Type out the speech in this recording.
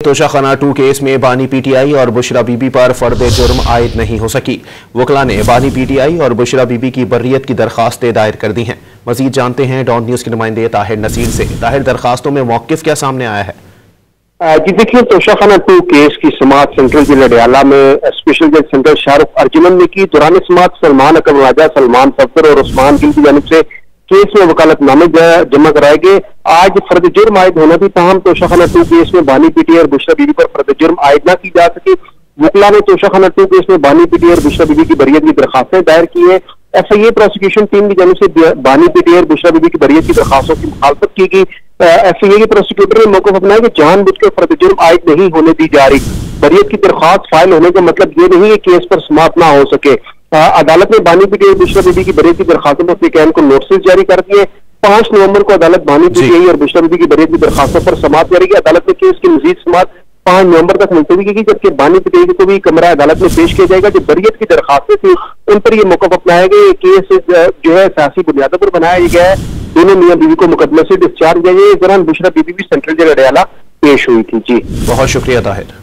तोशा खाना 2 केस में बानी पीटीआई और बुशरा बीबी पर फर्द जुर्म आयद नहीं हो सकी। वकला ने बानी पीटीआई और बुशरा बीबी की बर्रियत की दरखास्तें दायर कर दी हैं। मजीद जानते हैं डॉन न्यूज के नुमाइंदे ताहिर नसीर से। ताहिर, दरखास्तों में मौकिफ क्या सामने आया है? जी देखिए, तोशा खाना 2 केस की समाअत सेंट्रल जेल अडयाला में स्पेशल जज सेंटर शाहरुख अर्जुनन ने की। दौरान समाअत सलमान अकबर राजा, सलमान सफदर और उस्मान गिल की जानिब से केस में वकालतनामे जमा कराए गए। आज फर्द जुर्म आयद होना थी, ताहम तोशा खाना 2 केस में बानी पीटीआई और बुशरा बीबी पर फर्द जुर्म आयद न की जा सकी। वकला ने तोशा खाना 2 केस में बानी पीटीआई और बुशरा बीबी की बरियत की दरखास्तें दायर की है। FIA प्रोसिक्यूशन टीम की जानिब से बानी पीटीआई और बुशरा बीबी की बरियत की दरखास्तों की मुखालफत की गई। FIA के प्रोसिक्यूटर ने मौक़िफ़ अपनाया कि जानबूझकर फर्द जुर्म आयद नहीं होने दी जा रही। बरियत की दरखास्त फाइल होने का मतलब ये नहीं है केस पर समाअत ना हो सके। अदालत ने बानी पीटीआई और बुशरा बीबी की बरियत की दरखास्तों पर फिकैन को नोटिस जारी कर दिए। 5 नवंबर को अदालत बानी पीटीआई और बुशरा बीबी की बरियत की दरखास्तों पर समाअत करेगी। अदालत ने केस की मजीद समाअत 5 नवंबर तक मुलतवी की, जबकि बानी पीटीआई को भी कमरा अदालत में पेश किया जाएगा। जो बरियत की दरखास्तें थी उन पर यह मौक़िफ़ अपनाया गया। केस जो है सियासी बुनियादों पर बनाया गया है। दोनों मियां बीवी को मुकदमे से डिस्चार्ज किया गया। इस दौरान बुशरा बीबी भी सेंट्रल जेल अडयाला पेश हुई थी। जी, बहुत शुक्रिया ताहिर।